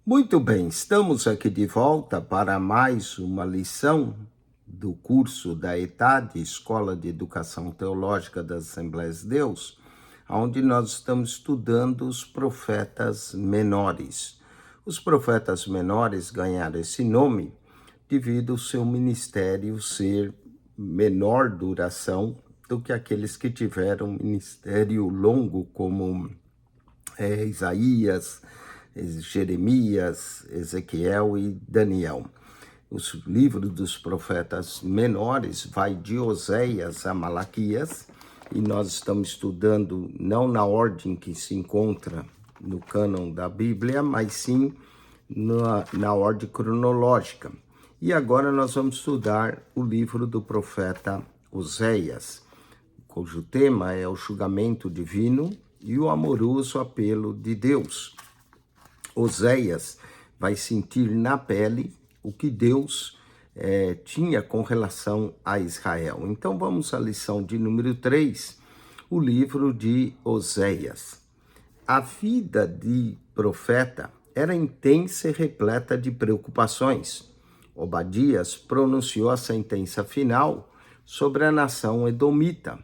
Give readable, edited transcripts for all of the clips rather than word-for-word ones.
Muito bem, estamos aqui de volta para mais uma lição do curso da ETAD, Escola de Educação Teológica das Assembleias de Deus, onde nós estamos estudando os profetas menores. Os profetas menores ganharam esse nome devido ao seu ministério ser menor duração do que aqueles que tiveram ministério longo, como Isaías, Jeremias, Ezequiel e Daniel. Os livros dos profetas menores vai de Oséias a Malaquias, e nós estamos estudando não na ordem que se encontra no cânon da Bíblia, mas sim na ordem cronológica. E agora nós vamos estudar o livro do profeta Oséias, cujo tema é o julgamento divino e o amoroso apelo de Deus. Oséias vai sentir na pele o que Deus tinha com relação a Israel. Então vamos à lição de número 3, o livro de Oséias. A vida de profeta era intensa e repleta de preocupações. Obadias pronunciou a sentença final sobre a nação edomita.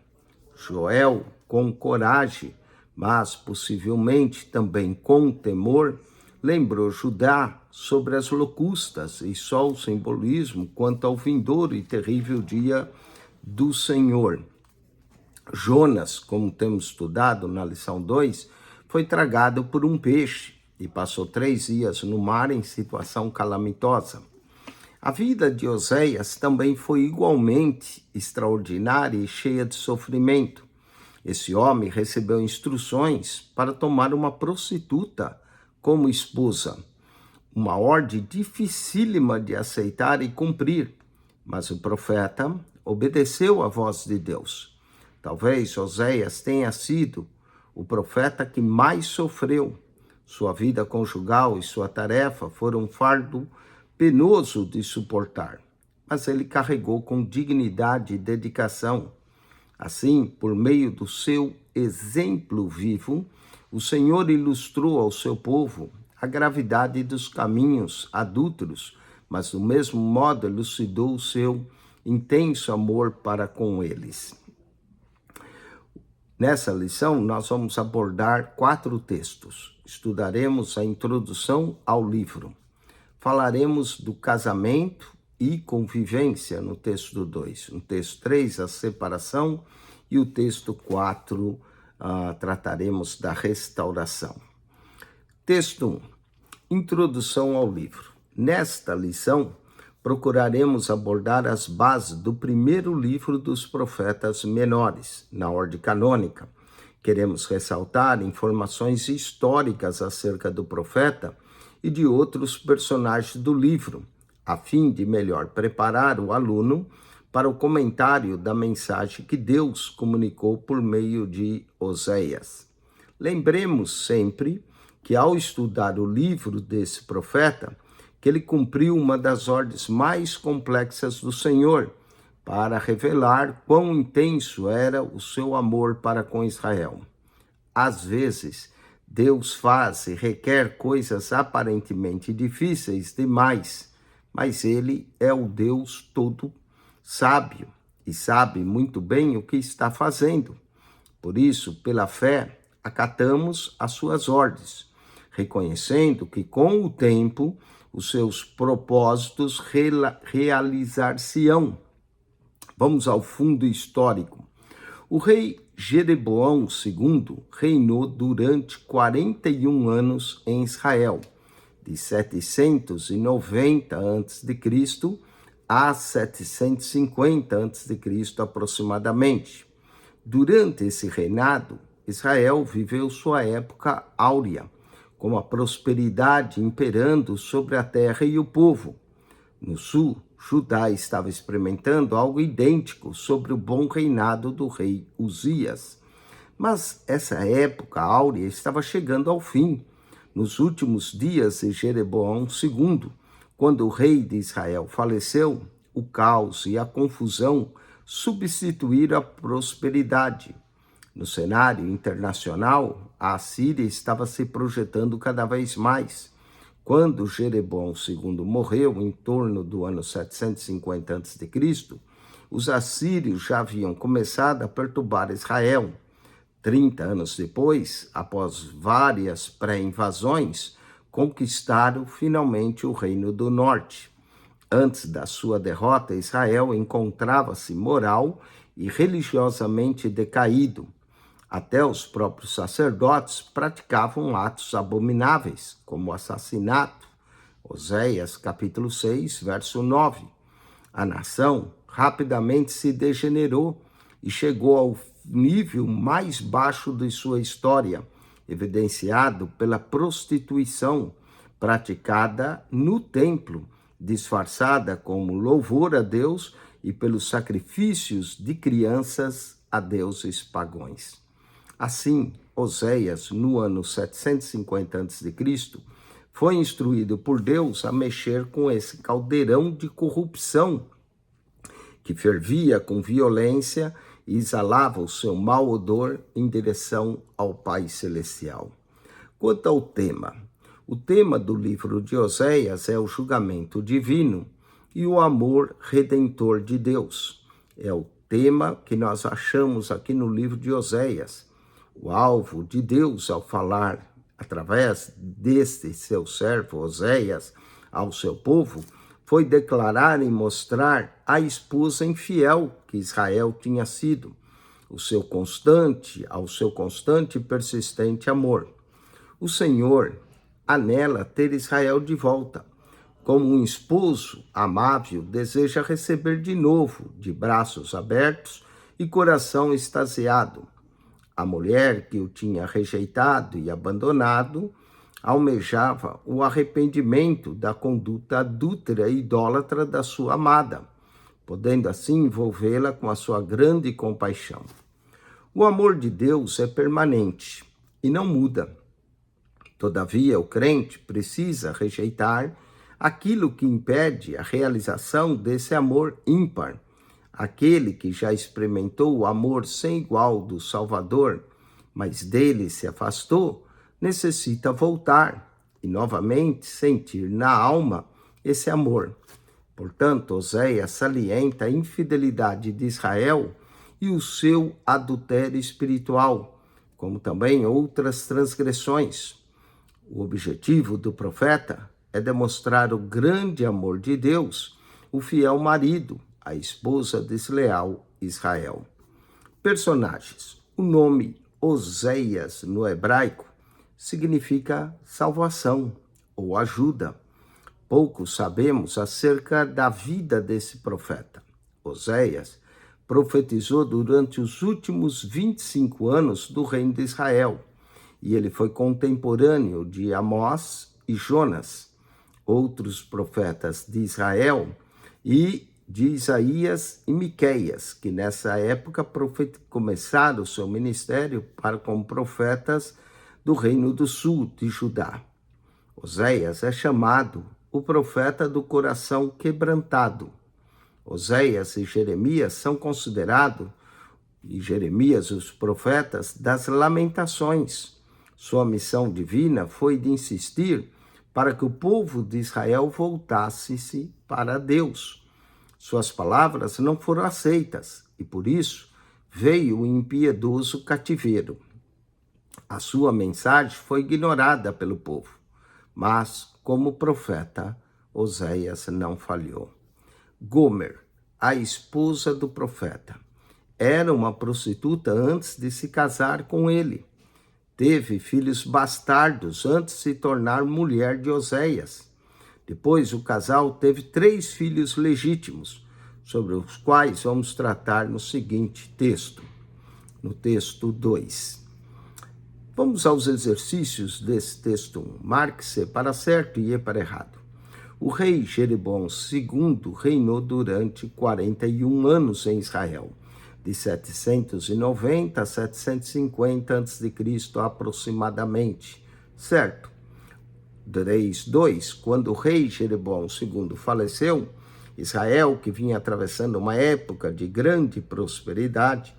Joel, com coragem, mas possivelmente também com temor, lembrou Judá sobre as locustas e só o simbolismo quanto ao vindouro e terrível dia do Senhor. Jonas, como temos estudado na lição 2, foi tragado por um peixe e passou 3 dias no mar em situação calamitosa. A vida de Oséias também foi igualmente extraordinária e cheia de sofrimento. Esse homem recebeu instruções para tomar uma prostituta como esposa, uma ordem dificílima de aceitar e cumprir, mas o profeta obedeceu à voz de Deus. Talvez Oséias tenha sido o profeta que mais sofreu. Sua vida conjugal e sua tarefa foram um fardo penoso de suportar, mas ele carregou com dignidade e dedicação. Assim, por meio do seu exemplo vivo, o Senhor ilustrou ao seu povo a gravidade dos caminhos adúlteros, mas do mesmo modo elucidou o seu intenso amor para com eles. Nessa lição, nós vamos abordar 4 textos. Estudaremos a introdução ao livro. Falaremos do casamento e convivência no texto 2. No texto 3, a separação, e o texto 4, trataremos da restauração. Texto 1, introdução ao livro. Nesta lição, procuraremos abordar as bases do primeiro livro dos profetas menores, na ordem canônica. Queremos ressaltar informações históricas acerca do profeta e de outros personagens do livro, a fim de melhor preparar o aluno para o comentário da mensagem que Deus comunicou por meio de Oséias. Lembremos sempre que, ao estudar o livro desse profeta, que ele cumpriu uma das ordens mais complexas do Senhor, para revelar quão intenso era o seu amor para com Israel. Às vezes, Deus faz e requer coisas aparentemente difíceis demais, mas ele é o Deus todo sábio e sabe muito bem o que está fazendo. Por isso, pela fé, acatamos as suas ordens, reconhecendo que com o tempo os seus propósitos realizar-se-ão. Vamos ao fundo histórico. O rei Jeroboão II reinou durante 41 anos em Israel, de 790 a.C. a 750 a.C. aproximadamente. Durante esse reinado, Israel viveu sua época áurea, com a prosperidade imperando sobre a terra e o povo. No sul, Judá estava experimentando algo idêntico sobre o bom reinado do rei Uzias. Mas essa época áurea estava chegando ao fim, nos últimos dias de Jeroboão II, quando o rei de Israel faleceu, o caos e a confusão substituíram a prosperidade. No cenário internacional, a Assíria estava se projetando cada vez mais, Quando Jeroboão II morreu, em torno do ano 750 a.C., os assírios já haviam começado a perturbar Israel. 30 anos depois, após várias pré-invasões, conquistaram finalmente o Reino do Norte. Antes da sua derrota, Israel encontrava-se moral e religiosamente decaído. Até os próprios sacerdotes praticavam atos abomináveis, como o assassinato. Oséias, capítulo 6, verso 9. A nação rapidamente se degenerou e chegou ao nível mais baixo de sua história, evidenciado pela prostituição praticada no templo, disfarçada como louvor a Deus e pelos sacrifícios de crianças a deuses pagãos. Assim, Oséias, no ano 750 a.C., foi instruído por Deus a mexer com esse caldeirão de corrupção que fervia com violência e exalava o seu mau odor em direção ao Pai Celestial. Quanto ao tema, o tema do livro de Oséias é o julgamento divino e o amor redentor de Deus. É o tema que nós achamos aqui no livro de Oséias. O alvo de Deus ao falar através deste seu servo Oséias ao seu povo foi declarar e mostrar a esposa infiel que Israel tinha sido, ao seu constante e persistente amor. O Senhor anela ter Israel de volta. Como um esposo amável deseja receber de novo, de braços abertos e coração extasiado. A mulher que o tinha rejeitado e abandonado almejava o arrependimento da conduta adúltera e idólatra da sua amada, podendo assim envolvê-la com a sua grande compaixão. O amor de Deus é permanente e não muda. Todavia, o crente precisa rejeitar aquilo que impede a realização desse amor ímpar. Aquele que já experimentou o amor sem igual do Salvador, mas dele se afastou, necessita voltar e novamente sentir na alma esse amor. Portanto, Oséias salienta a infidelidade de Israel e o seu adultério espiritual, como também outras transgressões. O objetivo do profeta é demonstrar o grande amor de Deus, o fiel marido, a esposa desleal Israel. Personagens. O nome Oséias no hebraico significa salvação ou ajuda. Pouco sabemos acerca da vida desse profeta. Oséias profetizou durante os últimos 25 anos do reino de Israel, e ele foi contemporâneo de Amós e Jonas, outros profetas de Israel, e de Isaías e Miqueias, que nessa época começaram o seu ministério como profetas do reino do sul de Judá. Oséias é chamado o profeta do coração quebrantado. Oséias e Jeremias são considerados, os profetas das lamentações. Sua missão divina foi de insistir para que o povo de Israel voltasse-se para Deus. Suas palavras não foram aceitas e, por isso, veio o impiedoso cativeiro. A sua mensagem foi ignorada pelo povo, mas, como profeta, Oséias não falhou. Gomer, a esposa do profeta, era uma prostituta antes de se casar com ele. Teve filhos bastardos antes de se tornar mulher de Oséias. Depois, o casal teve 3 filhos legítimos, sobre os quais vamos tratar no seguinte texto, no texto 2. Vamos aos exercícios desse texto 1. Marque-se para certo e para errado. O rei Jeroboão II reinou durante 41 anos em Israel, de 790 a 750 a.C. aproximadamente, certo? 3:2, quando o rei Jeroboão II faleceu, Israel, que vinha atravessando uma época de grande prosperidade,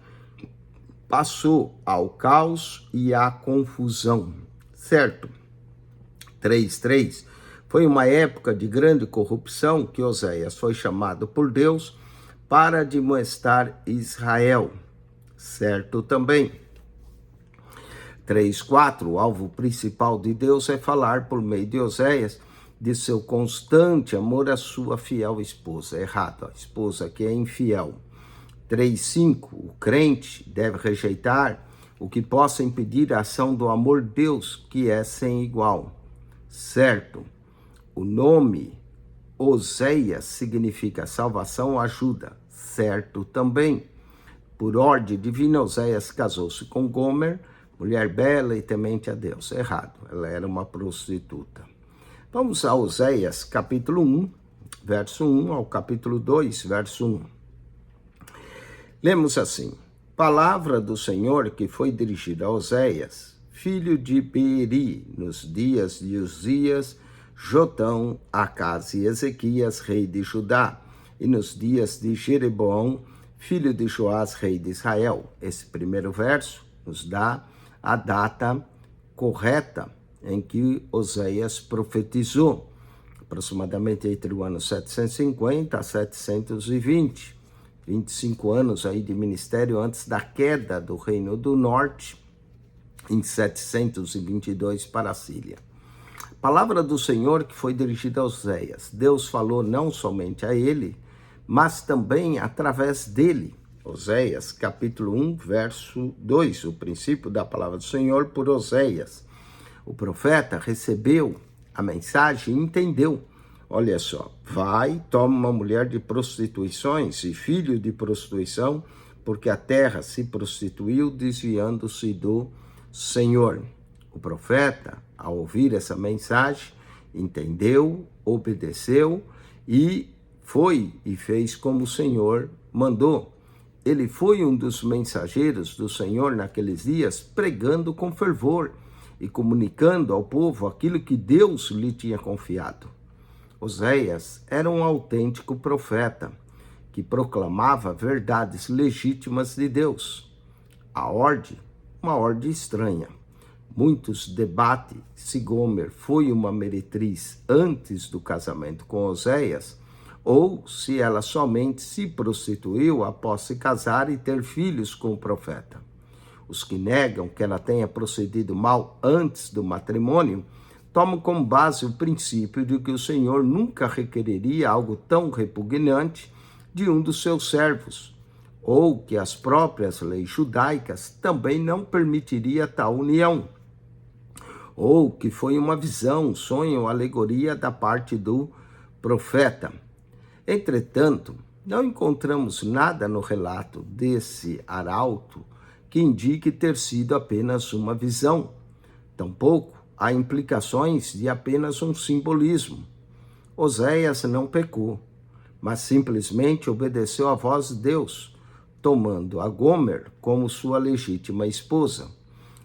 passou ao caos e à confusão, certo? 3:3, Foi uma época de grande corrupção que Oséias foi chamado por Deus para admoestar Israel. Certo também. 3:4, o alvo principal de Deus é falar por meio de Oséias de seu constante amor à sua fiel esposa. Errado, a esposa que é infiel. 3:5, o crente deve rejeitar o que possa impedir a ação do amor de Deus, que é sem igual. Certo, o nome Oséias significa salvação ou ajuda. Certo também. Por ordem divina, Oséias casou-se com Gomer, mulher bela e temente a Deus. Errado, ela era uma prostituta. Vamos a Oséias, capítulo 1, verso 1 ao capítulo 2, verso 1. Lemos assim: Palavra do Senhor que foi dirigida a Oséias, filho de Beeri, nos dias de Uzias, Jotão, Acás e Ezequias, rei de Judá, e nos dias de Jeroboão, filho de Joás, rei de Israel. Esse primeiro verso nos dá a data correta em que Oséias profetizou, aproximadamente entre o ano 750 a 720, 25 anos aí de ministério antes da queda do Reino do Norte, em 722 para a Síria. Palavra do Senhor que foi dirigida a Oséias. Deus falou não somente a ele, mas também através dele. Oséias, capítulo 1, verso 2, o princípio da palavra do Senhor por Oséias. O profeta recebeu a mensagem e entendeu. Olha só, vai, toma uma mulher de prostituições e filho de prostituição, porque a terra se prostituiu, desviando-se do Senhor. O profeta, ao ouvir essa mensagem, entendeu, obedeceu e foi e fez como o Senhor mandou. Ele foi um dos mensageiros do Senhor naqueles dias, pregando com fervor e comunicando ao povo aquilo que Deus lhe tinha confiado. Oséias era um autêntico profeta, que proclamava verdades legítimas de Deus. A ordem, uma ordem estranha. Muitos debatem se Gomer foi uma meretriz antes do casamento com Oséias, ou se ela somente se prostituiu após se casar e ter filhos com o profeta. Os que negam que ela tenha procedido mal antes do matrimônio, tomam como base o princípio de que o Senhor nunca requereria algo tão repugnante de um dos seus servos, ou que as próprias leis judaicas também não permitiria tal união, ou que foi uma visão, sonho ou alegoria da parte do profeta. Entretanto, não encontramos nada no relato desse arauto que indique ter sido apenas uma visão. Tampouco há implicações de apenas um simbolismo. Oséias não pecou, mas simplesmente obedeceu à voz de Deus, tomando a Gomer como sua legítima esposa.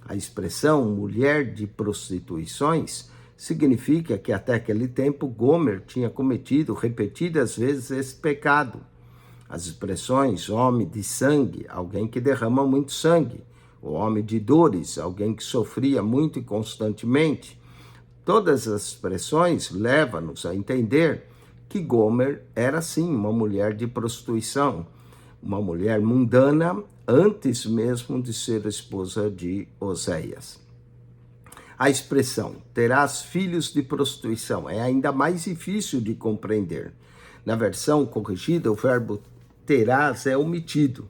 A expressão mulher de prostituições significa que até aquele tempo Gomer tinha cometido repetidas vezes esse pecado. As expressões homem de sangue, alguém que derrama muito sangue, o homem de dores, alguém que sofria muito e constantemente. Todas as expressões levam-nos a entender que Gomer era sim uma mulher de prostituição, uma mulher mundana antes mesmo de ser esposa de Oséias. A expressão terás filhos de prostituição é ainda mais difícil de compreender. Na versão corrigida, o verbo terás é omitido.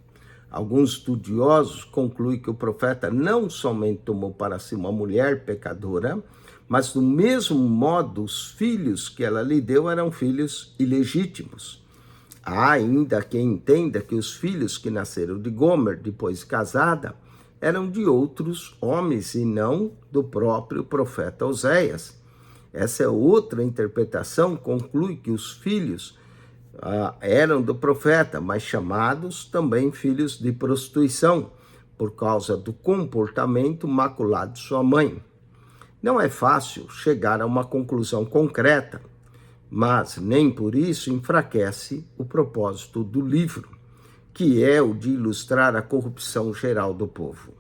Alguns estudiosos concluem que o profeta não somente tomou para si uma mulher pecadora, mas do mesmo modo os filhos que ela lhe deu eram filhos ilegítimos. Há ainda quem entenda que os filhos que nasceram de Gomer depois de casada eram de outros homens e não do próprio profeta Oséias. Essa é outra interpretação, conclui que os filhos eram do profeta, mas chamados também filhos de prostituição, por causa do comportamento maculado de sua mãe. Não é fácil chegar a uma conclusão concreta, mas nem por isso enfraquece o propósito do livro, que é o de ilustrar a corrupção geral do povo.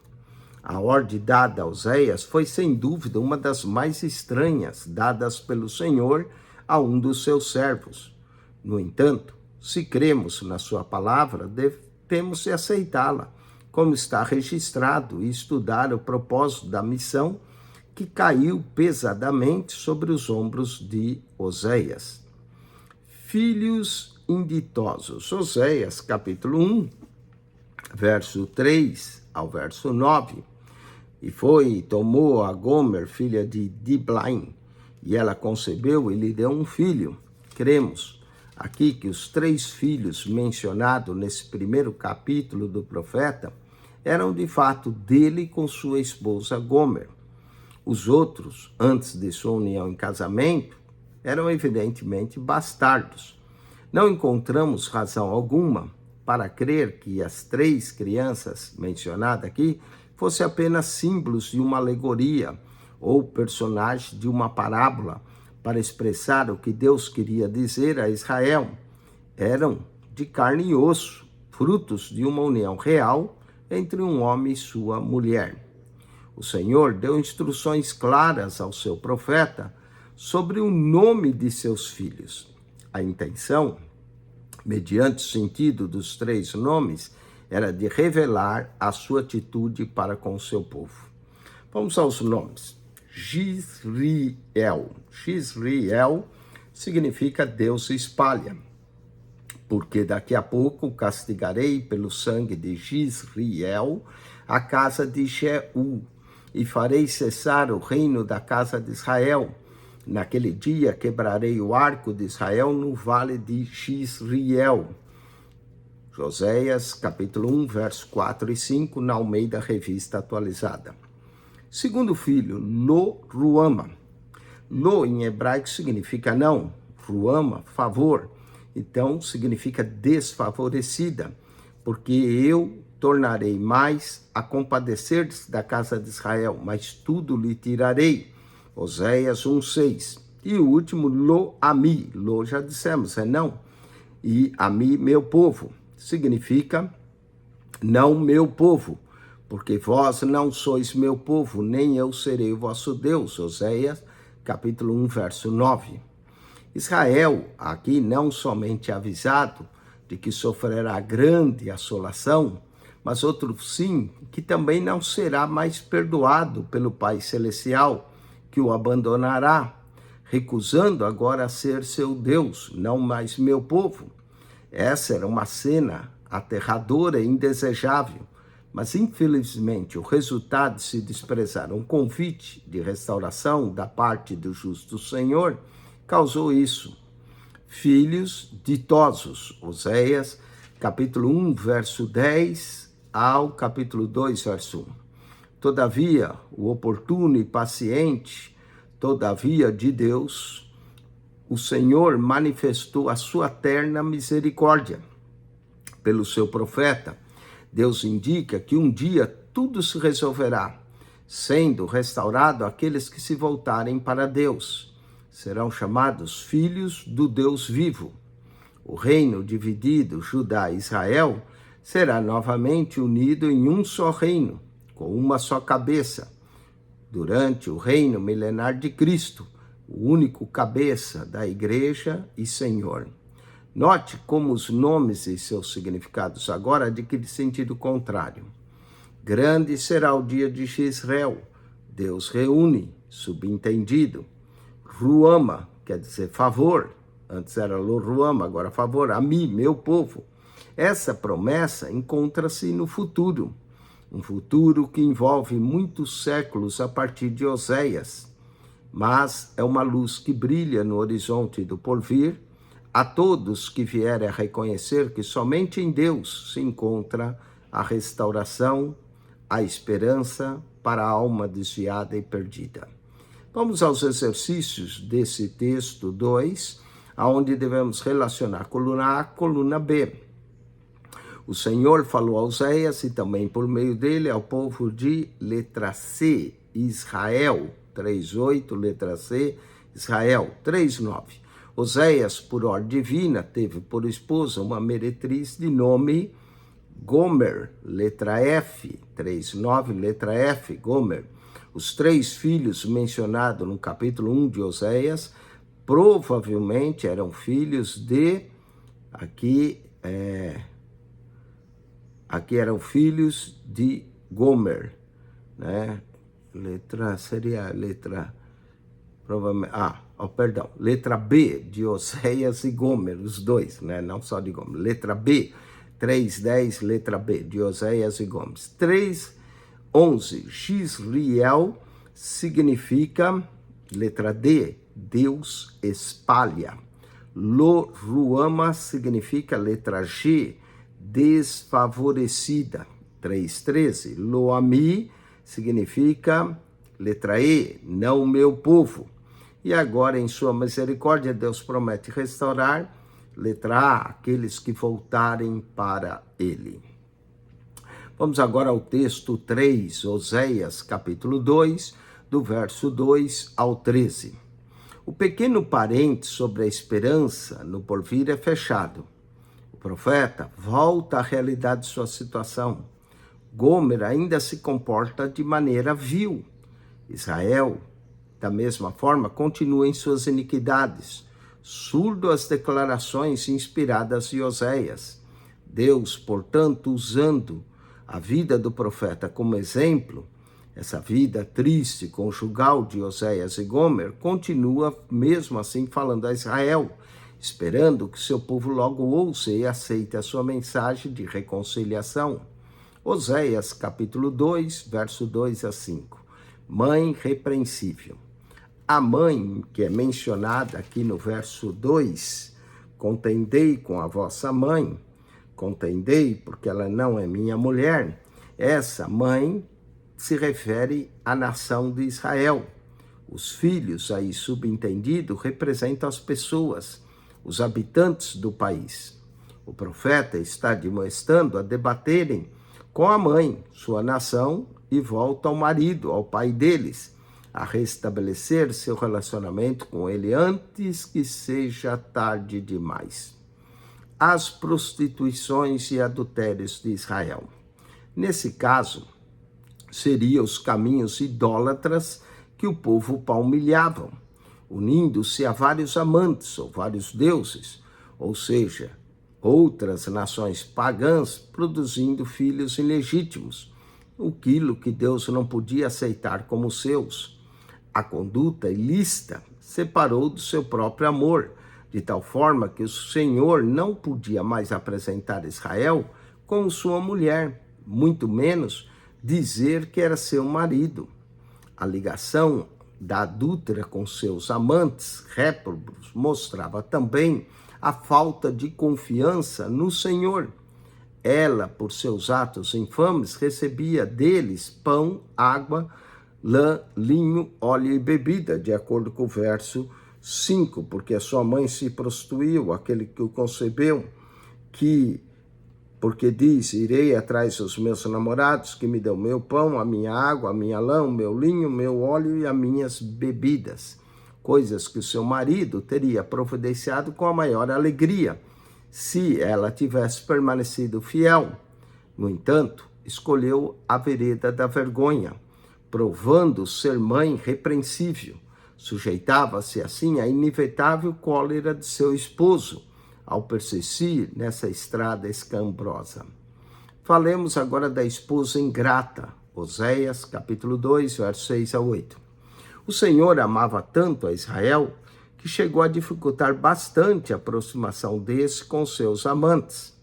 A ordem dada a Oséias foi, sem dúvida, uma das mais estranhas dadas pelo Senhor a um dos seus servos. No entanto, se cremos na sua palavra, temos de aceitá-la, como está registrado, e estudar o propósito da missão que caiu pesadamente sobre os ombros de Oséias. Filhos inditosos. Oséias, capítulo 1, verso 3 ao verso 9. E tomou a Gomer, filha de Diblaim, e ela concebeu e lhe deu um filho. Cremos aqui que os 3 filhos mencionados nesse primeiro capítulo do profeta eram de fato dele com sua esposa Gomer. Os outros, antes de sua união em casamento, eram evidentemente bastardos. Não encontramos razão alguma para crer que as 3 crianças mencionadas aqui fossem apenas símbolos de uma alegoria ou personagens de uma parábola para expressar o que Deus queria dizer a Israel. Eram de carne e osso, frutos de uma união real entre um homem e sua mulher. O Senhor deu instruções claras ao seu profeta sobre o nome de seus filhos. A intenção, mediante o sentido dos 3 nomes, era de revelar a sua atitude para com o seu povo. Vamos aos nomes. Jizriel. Jizriel significa Deus espalha, porque daqui a pouco castigarei pelo sangue de Jizriel a casa de Jeú, e farei cessar o reino da casa de Israel. Naquele dia quebrarei o arco de Israel no vale de Jizriel. Oséias, capítulo 1, verso 4 e 5, na Almeida Revista Atualizada. Segundo filho, Lo-Ruama. Lo em hebraico significa não, Ruama, favor. Então significa desfavorecida, porque eu tornarei mais a compadecer-se da casa de Israel, mas tudo lhe tirarei. Oséias 1:6. E o último, Lo-Ami. Lo já dissemos, é não. E Ami, meu povo. Significa não meu povo, porque vós não sois meu povo, nem eu serei o vosso Deus. Oséias, capítulo 1, verso 9. Israel, aqui não somente avisado de que sofrerá grande assolação, mas outro sim, que também não será mais perdoado pelo Pai Celestial, que o abandonará, recusando agora ser seu Deus, não mais meu povo. Essa era uma cena aterradora e indesejável, mas infelizmente o resultado de se desprezar um convite de restauração da parte do justo Senhor causou isso. Filhos ditosos. Oséias, capítulo 1, verso 10 ao capítulo 2, verso 1. Todavia, o oportuno e paciente, todavia de Deus, o Senhor manifestou a sua terna misericórdia. Pelo seu profeta, Deus indica que um dia tudo se resolverá, sendo restaurado aqueles que se voltarem para Deus. Serão chamados filhos do Deus vivo. O reino dividido, Judá e Israel, será novamente unido em um só reino, com uma só cabeça. Durante o reino milenar de Cristo, o único cabeça da igreja e Senhor. Note como os nomes e seus significados agora adquirem sentido contrário. Grande será o dia de Jezreel. Deus reúne, subentendido. Ruama, quer dizer favor. Antes era Lo-Ruama, agora favor. Ami, meu povo. Essa promessa encontra-se no futuro. Um futuro que envolve muitos séculos a partir de Oséias. Mas é uma luz que brilha no horizonte do porvir a todos que vierem a reconhecer que somente em Deus se encontra a restauração, a esperança para a alma desviada e perdida. Vamos aos exercícios desse texto 2, onde devemos relacionar coluna A, coluna B. O Senhor falou a Oséias e também por meio dele ao povo de letra C, Israel, 3:8, letra C, Israel, 3:9. Oséias, por ordem divina, teve por esposa uma meretriz de nome Gomer, letra F, 3:9, letra F, Gomer. Os 3 filhos mencionados no capítulo 1 de Oséias provavelmente eram filhos de, aqui eram filhos de Gomer, né? Letra B de Oséias e Gomer, os dois, né? Não só de Gomer. Letra B, 3:10, letra B de Oséias e Gomer. 3:11, Jisriel significa, letra D, Deus espalha. Lo-ruama significa, letra G, desfavorecida. 3:13, Lo-ami significa, letra E, não meu povo. E agora, em sua misericórdia, Deus promete restaurar, letra A, aqueles que voltarem para ele. Vamos agora ao texto 3, Oséias, capítulo 2, do verso 2 ao 13. O pequeno parente sobre a esperança no porvir é fechado. O profeta volta à realidade de sua situação. Gomer ainda se comporta de maneira vil. Israel, da mesma forma, continua em suas iniquidades, surdo às declarações inspiradas de Oséias. Deus, portanto, usando a vida do profeta como exemplo, essa vida triste, conjugal de Oséias e Gomer, continua mesmo assim falando a Israel, esperando que seu povo logo ouça e aceite a sua mensagem de reconciliação. Oséias, capítulo 2, verso 2 a 5. Mãe repreensível. A mãe, que é mencionada aqui no verso 2, contendei com a vossa mãe, contendei porque ela não é minha mulher. Essa mãe se refere à nação de Israel. Os filhos, aí subentendido, representam as pessoas, os habitantes do país. O profeta está admoestando a debaterem com a mãe, sua nação, e volta ao marido, ao pai deles, a restabelecer seu relacionamento com ele antes que seja tarde demais. As prostituições e adultérios de Israel. Nesse caso, seriam os caminhos idólatras que o povo palmilhavam, unindo-se a vários amantes ou vários deuses, ou seja, outras nações pagãs produzindo filhos ilegítimos, aquilo que Deus não podia aceitar como seus. A conduta ilícita separou do seu próprio amor, de tal forma que o Senhor não podia mais apresentar Israel como sua mulher, muito menos dizer que era seu marido. A ligação da adúltera com seus amantes réprobos mostrava também a falta de confiança no Senhor. Ela, por seus atos infames, recebia deles pão, água, lã, linho, óleo e bebida, de acordo com o verso 5, porque a sua mãe se prostituiu, aquele que o concebeu, porque diz, irei atrás dos meus namorados, que me dão meu pão, a minha água, a minha lã, o meu linho, o meu óleo e as minhas bebidas, coisas que o seu marido teria providenciado com a maior alegria, se ela tivesse permanecido fiel. No entanto, escolheu a vereda da vergonha, provando ser mãe repreensível. Sujeitava-se assim à inevitável cólera de seu esposo, ao persistir nessa estrada escambrosa. Falemos agora da esposa ingrata, Oséias, capítulo 2, versos 6 a 8. O Senhor amava tanto a Israel que chegou a dificultar bastante a aproximação desse com seus amantes.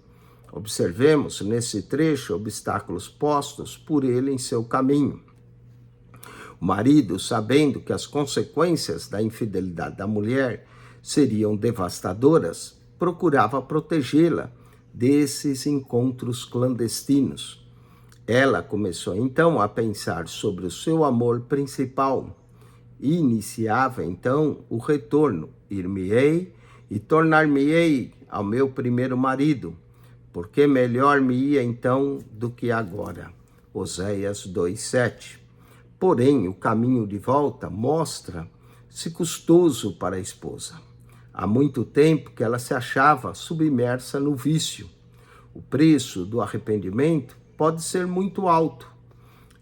Observemos nesse trecho obstáculos postos por ele em seu caminho. O marido, sabendo que as consequências da infidelidade da mulher seriam devastadoras, procurava protegê-la desses encontros clandestinos. Ela começou então a pensar sobre o seu amor principal e iniciava então o retorno. Ir-me-ei e tornar-me-ei ao meu primeiro marido, porque melhor me ia então do que agora. Oséias 2:7. Porém, o caminho de volta mostra-se custoso para a esposa. Há muito tempo que ela se achava submersa no vício. O preço do arrependimento pode ser muito alto.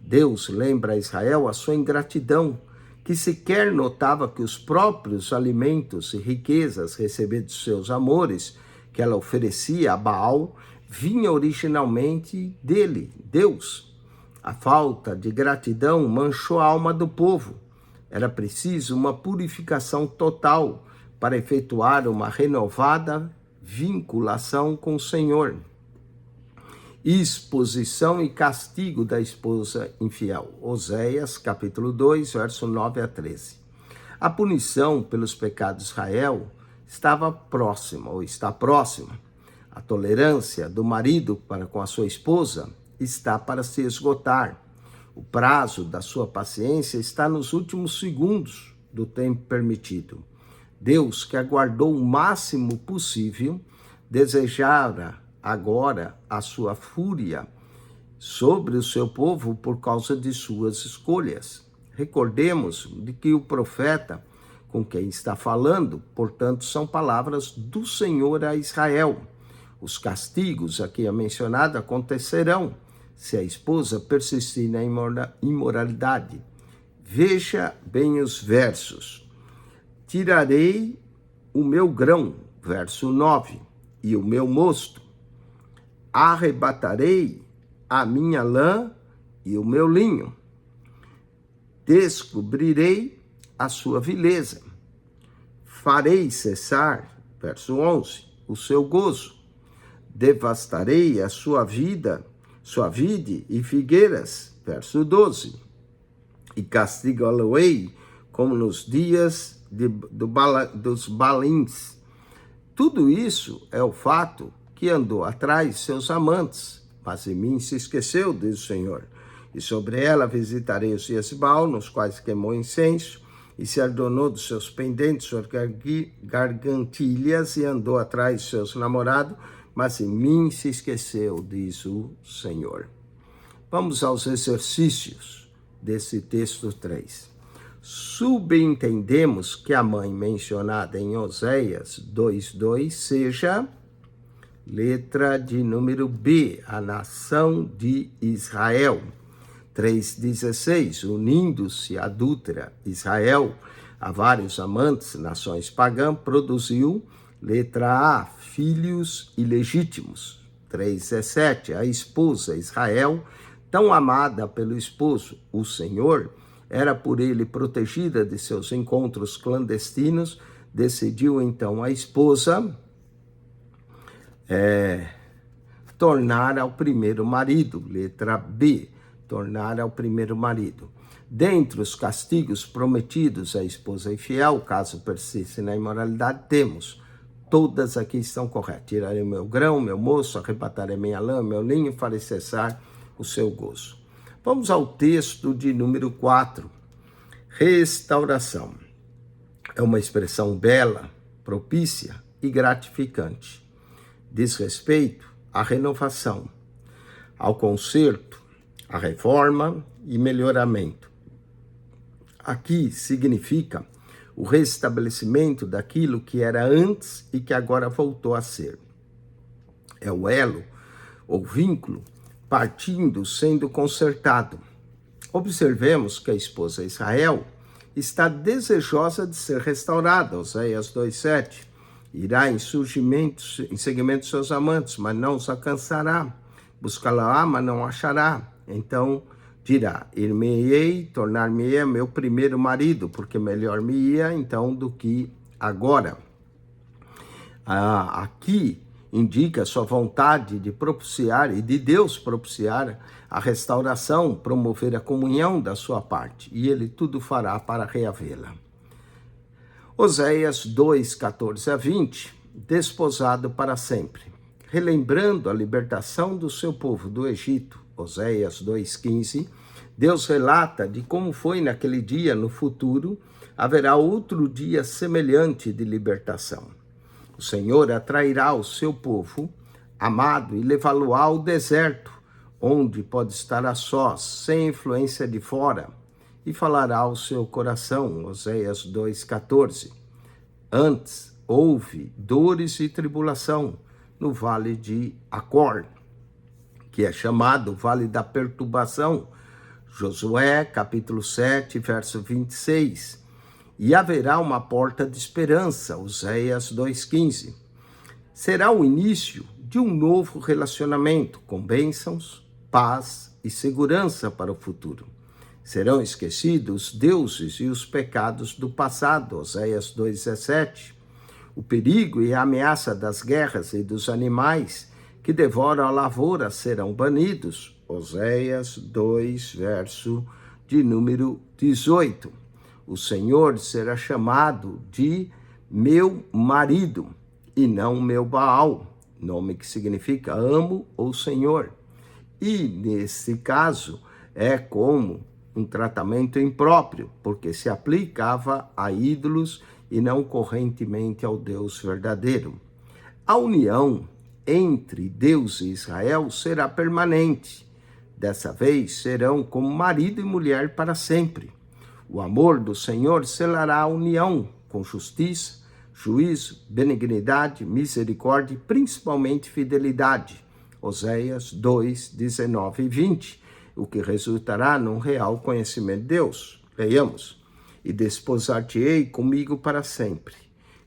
Deus lembra a Israel a sua ingratidão, que sequer notava que os próprios alimentos e riquezas recebidos de seus amores, que ela oferecia a Baal, vinha originalmente dele, Deus. A falta de gratidão manchou a alma do povo. Era preciso uma purificação total para efetuar uma renovada vinculação com o Senhor. Exposição e castigo da esposa infiel. Oséias, capítulo 2, verso 9 a 13. A punição pelos pecados de Israel estava próxima, ou está próxima. A tolerância do marido para com a sua esposa está para se esgotar. O prazo da sua paciência está nos últimos segundos do tempo permitido. Deus, que aguardou o máximo possível, desejara agora a sua fúria sobre o seu povo por causa de suas escolhas. Recordemos de que o profeta com quem está falando, portanto, são palavras do Senhor a Israel. Os castigos aqui mencionados acontecerão se a esposa persistir na imoralidade. Veja bem os versos. Tirarei o meu grão, verso 9, e o meu mosto. Arrebatarei a minha lã e o meu linho. Descobrirei a sua vileza. Farei cessar, verso 11, o seu gozo. Devastarei a sua vide e figueiras, verso 12. E castigá-lo-ei como nos dias dos Balins. Tudo isso é o fato que andou atrás de seus amantes, mas em mim se esqueceu, diz o Senhor. E sobre ela visitarei os dias de Baal, nos quais queimou incenso, e se adornou dos seus pendentes, suas gargantilhas, e andou atrás de seus namorados, mas em mim se esqueceu, diz o Senhor. Vamos aos exercícios desse texto 3. Subentendemos que a mãe mencionada em Oséias 2:2 seja letra de número B, a nação de Israel. 3:16, unindo-se adúltera Israel a vários amantes, nações pagãs, produziu, letra A, filhos ilegítimos. 3:17, a esposa Israel, tão amada pelo esposo, o Senhor, era por ele protegida de seus encontros clandestinos, decidiu então a esposa tornar ao primeiro marido, letra B, tornar ao primeiro marido. Dentre os castigos prometidos à esposa infiel, caso persista na imoralidade, temos, todas aqui estão corretas. Tirarei o meu grão, meu moço, arrebatarei minha lã, meu linho, farei cessar o seu gozo. Vamos ao texto de número 4. Restauração. É uma expressão bela, propícia e gratificante. Diz respeito à renovação, ao conserto, à reforma e melhoramento. Aqui significa o restabelecimento daquilo que era antes e que agora voltou a ser. É o elo ou vínculo partindo, sendo consertado. Observemos que a esposa Israel está desejosa de ser restaurada. Oséias 2:7. Irá em seguimento de seus amantes, mas não os alcançará. Buscá-la, mas não achará. Então dirá, ir-me-ei, tornar-me-ei meu primeiro marido, porque melhor me ia então do que agora. Aqui indica sua vontade de propiciar e de Deus propiciar a restauração, promover a comunhão da sua parte, e ele tudo fará para reavê-la. Oséias 2:14-20, desposado para sempre. Relembrando a libertação do seu povo do Egito, Oséias 2:15, Deus relata de como foi naquele dia, no futuro, haverá outro dia semelhante de libertação. O Senhor atrairá o seu povo amado e levá-lo ao deserto, onde pode estar a sós, sem influência de fora, e falará ao seu coração, Oséias 2:14. Antes houve dores e tribulação no vale de Acor, que é chamado Vale da Perturbação. Josué, capítulo 7, verso 26. E haverá uma porta de esperança, Oséias 2,15. Será o início de um novo relacionamento com bênçãos, paz e segurança para o futuro. Serão esquecidos os deuses e os pecados do passado, Oséias 2,17. O perigo e a ameaça das guerras e dos animais que devoram a lavoura serão banidos, Oséias 2, verso de número 18. O Senhor será chamado de meu marido e não meu Baal, nome que significa amo ou Senhor. E, nesse caso, é como um tratamento impróprio, porque se aplicava a ídolos e não correntemente ao Deus verdadeiro. A união entre Deus e Israel será permanente. Dessa vez serão como marido e mulher para sempre. O amor do Senhor selará a união com justiça, juízo, benignidade, misericórdia e principalmente fidelidade. Oséias 2, 19 e 20, o que resultará num real conhecimento de Deus. Leiamos. E desposar-te-ei comigo para sempre.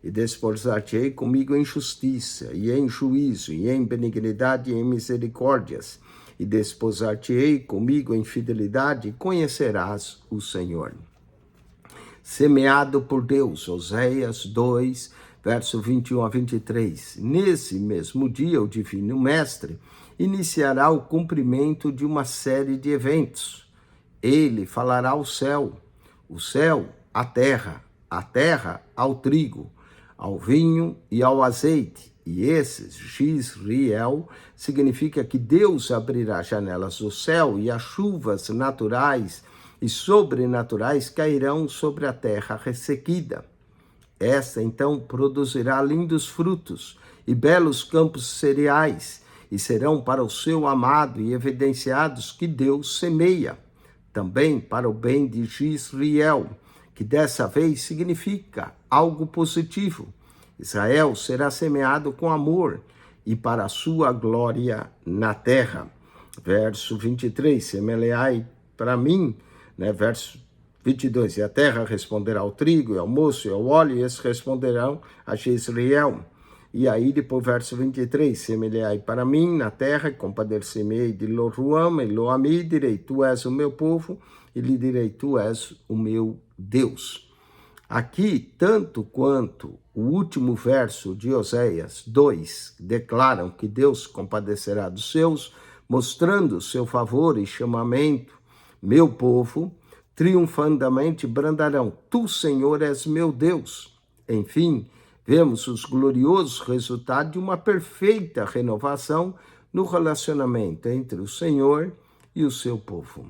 E desposar-te-ei comigo em justiça, e em juízo, e em benignidade, e em misericórdias. E desposar-te-ei comigo em fidelidade, e conhecerás o Senhor. Semeado por Deus, Oséias 2, verso 21 a 23. Nesse mesmo dia, o Divino Mestre iniciará o cumprimento de uma série de eventos. Ele falará ao céu, o céu à terra, a terra ao trigo, ao vinho e ao azeite. E esses, Jisriel, significa que Deus abrirá janelas do céu e as chuvas naturais e sobrenaturais cairão sobre a terra ressequida. Esta, então, produzirá lindos frutos e belos campos cereais, e serão para o seu amado e evidenciados que Deus semeia. Também para o bem de Jisriel, que dessa vez significa algo positivo. Israel será semeado com amor e para a sua glória na terra. Verso 23, semeai para mim, verso 22, e a terra responderá ao trigo, e ao moço, e ao óleo, e eles responderão a Jezreel. E aí, depois, verso 23, semelhai para mim na terra, e compadecer-me-ei de Lo-Ruama e Lo-Ami, direi, tu és o meu povo, e lhe direi, tu és o meu Deus. Aqui, tanto quanto o último verso de Oséias 2 declaram que Deus compadecerá dos seus, mostrando seu favor e chamamento, meu povo, triunfandamente brandarão, tu, Senhor, és meu Deus. Enfim, vemos os gloriosos resultados de uma perfeita renovação no relacionamento entre o Senhor e o seu povo.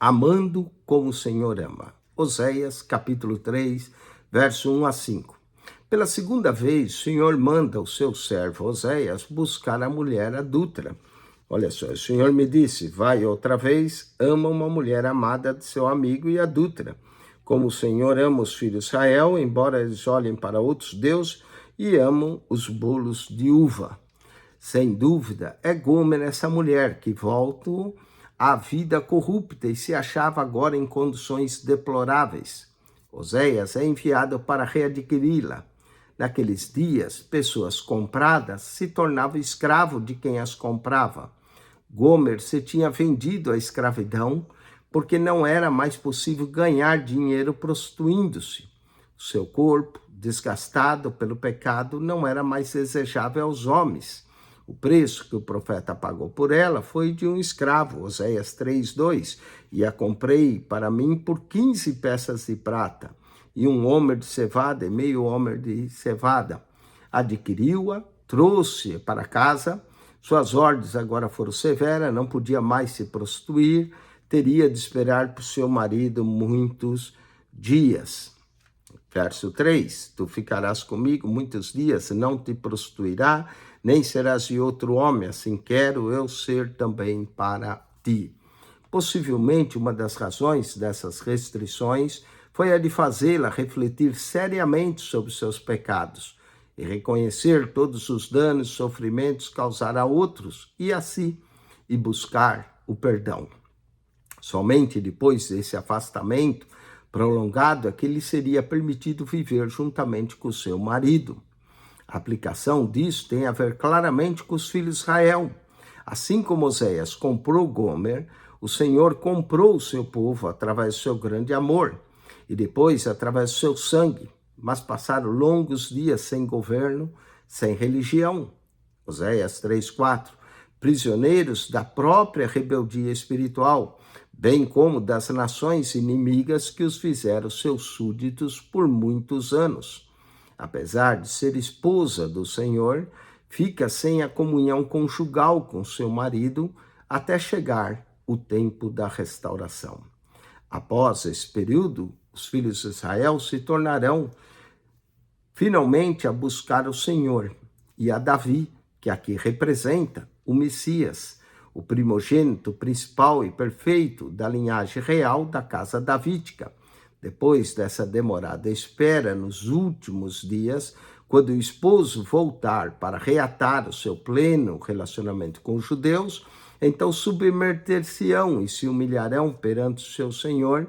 Amando como o Senhor ama. Oséias, capítulo 3, verso 1 a 5. Pela segunda vez, o Senhor manda o seu servo Oséias buscar a mulher adúltera. Olha só, o Senhor me disse, vai outra vez, ama uma mulher amada de seu amigo e adúltera. Como o Senhor ama os filhos de Israel, embora eles olhem para outros deuses e amam os bolos de uva. Sem dúvida, é Gomer essa mulher que voltou à vida corrupta e se achava agora em condições deploráveis. Oséias é enviado para readquiri-la. Naqueles dias, pessoas compradas se tornavam escravos de quem as comprava. Gomer se tinha vendido à escravidão porque não era mais possível ganhar dinheiro prostituindo-se. O seu corpo, desgastado pelo pecado, não era mais desejável aos homens. O preço que o profeta pagou por ela foi de um escravo, Oséias 3:2, e a comprei para mim por 15 peças de prata, e um homer de cevada e meio homer de cevada. Adquiriu-a, trouxe-a para casa, suas ordens agora foram severas, não podia mais se prostituir, teria de esperar por seu marido muitos dias. Verso 3, tu ficarás comigo muitos dias, não te prostituirá, nem serás de outro homem, assim quero eu ser também para ti. Possivelmente uma das razões dessas restrições foi a de fazê-la refletir seriamente sobre seus pecados. e reconhecer todos os danos e sofrimentos causados a outros e a si, e buscar o perdão. Somente depois desse afastamento prolongado é que lhe seria permitido viver juntamente com seu marido. A aplicação disso tem a ver claramente com os filhos de Israel. Assim como Oséias comprou Gomer, o Senhor comprou o seu povo através do seu grande amor e depois através do seu sangue, mas passaram longos dias sem governo, sem religião. Oséias 3:4, prisioneiros da própria rebeldia espiritual, bem como das nações inimigas que os fizeram seus súditos por muitos anos. Apesar de ser esposa do Senhor, fica sem a comunhão conjugal com seu marido até chegar o tempo da restauração. Após esse período, os filhos de Israel se tornarão finalmente a buscar o Senhor e a Davi, que aqui representa o Messias, o primogênito principal e perfeito da linhagem real da casa davídica. Depois dessa demorada espera, nos últimos dias, quando o esposo voltar para reatar o seu pleno relacionamento com os judeus, então submeter-se-ão e se humilharão perante o seu Senhor,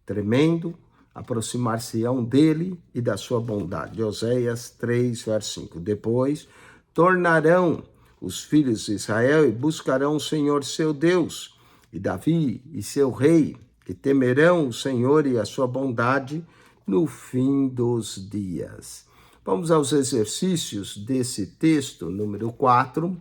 tremendo, aproximar-se-ão dele e da sua bondade. Oséias 3, verso 5. Depois, tornarão os filhos de Israel e buscarão o Senhor seu Deus, e Davi e seu rei, que temerão o Senhor e a sua bondade no fim dos dias. Vamos aos exercícios desse texto, número 4.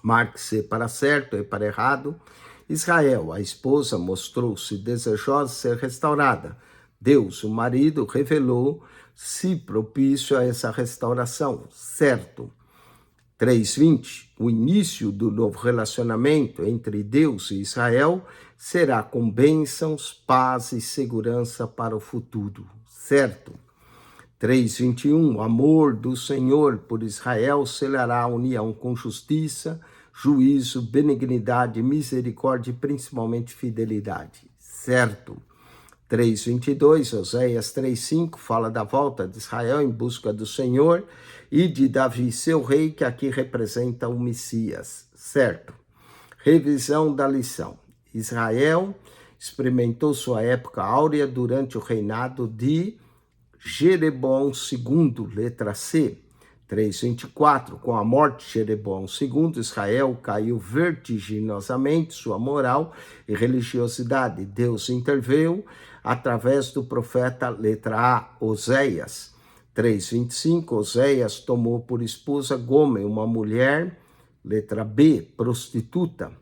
Marque-se para certo e para errado. Israel, a esposa, mostrou-se desejosa de ser restaurada. Deus, o marido, revelou-se propício a essa restauração, certo. 3:20, o início do novo relacionamento entre Deus e Israel será com bênçãos, paz e segurança para o futuro, certo. 3:21, o amor do Senhor por Israel selará a união com justiça, juízo, benignidade, misericórdia e principalmente fidelidade, certo. 3:22, Oséias 3:5, fala da volta de Israel em busca do Senhor e de Davi, seu rei, que aqui representa o Messias, certo? Revisão da lição. Israel experimentou sua época áurea durante o reinado de Jeroboão II, letra C. 3:24, com a morte de Jeroboão II, Israel caiu vertiginosamente sua moral e religiosidade. Deus interveio através do profeta, letra A, Oséias. 3:25, Oséias tomou por esposa Gomer, uma mulher, letra B, prostituta.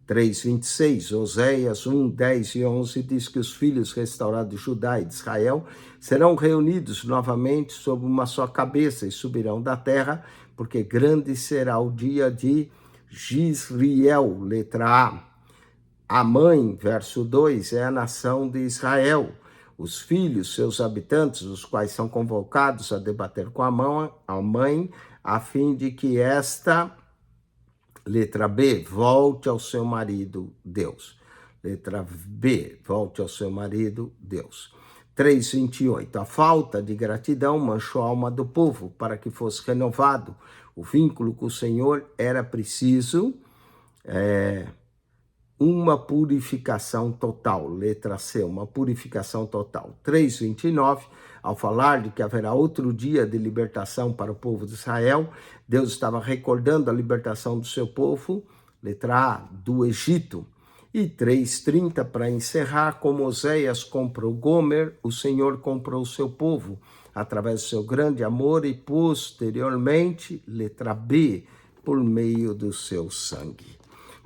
3:26, Oséias 1, 10 e 11 diz que os filhos restaurados de Judá e de Israel serão reunidos novamente sob uma só cabeça e subirão da terra, porque grande será o dia de Jisriel, letra A. A mãe, verso 2, é a nação de Israel. Os filhos, seus habitantes, os quais são convocados a debater com a mãe, a fim de que esta, letra B, volte ao seu marido, Deus. Letra B, volte ao seu marido, Deus. 3:28, a falta de gratidão manchou a alma do povo para que fosse renovado. O vínculo com o Senhor era preciso uma purificação total, letra C, uma purificação total. 3:29, ao falar de que haverá outro dia de libertação para o povo de Israel, Deus estava recordando a libertação do seu povo, letra A, do Egito. E 3:30, para encerrar, como Oséias comprou Gomer, o Senhor comprou o seu povo, através do seu grande amor e posteriormente, letra B, por meio do seu sangue.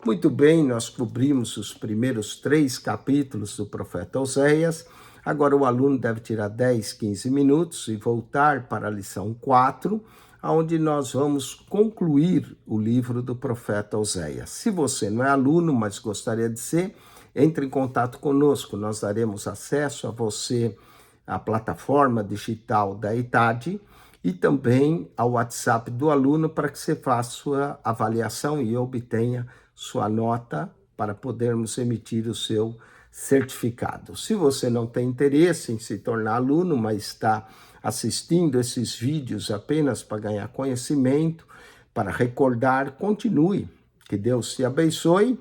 Muito bem, nós cobrimos os primeiros 3 capítulos do profeta Oséias. Agora o aluno deve tirar 10, 15 minutos e voltar para a lição 4, onde nós vamos concluir o livro do profeta Oséias. Se você não é aluno, mas gostaria de ser, entre em contato conosco. Nós daremos acesso a você à plataforma digital da ETAD e também ao WhatsApp do aluno para que você faça sua avaliação e obtenha sua nota para podermos emitir o seu certificado. Se você não tem interesse em se tornar aluno, mas está assistindo esses vídeos apenas para ganhar conhecimento, para recordar, continue. Que Deus te abençoe.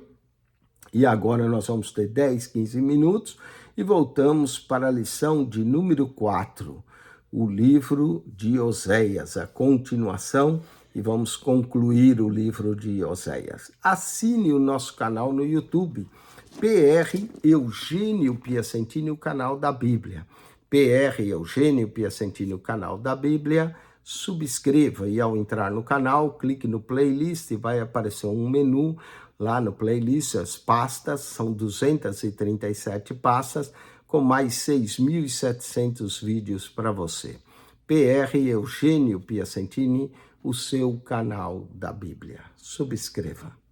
E agora nós vamos ter 10, 15 minutos e voltamos para a lição de número 4, o livro de Oséias, a continuação, e vamos concluir o livro de Oséias. Assine o nosso canal no YouTube, PR Eugênio Piacentini, o canal da Bíblia. PR Eugênio Piacentini, o canal da Bíblia. Subscreva e ao entrar no canal, clique no playlist e vai aparecer um menu lá no playlist. As pastas são 237 pastas com mais 6.700 vídeos para você. PR Eugênio Piacentini, o seu canal da Bíblia. Subscreva.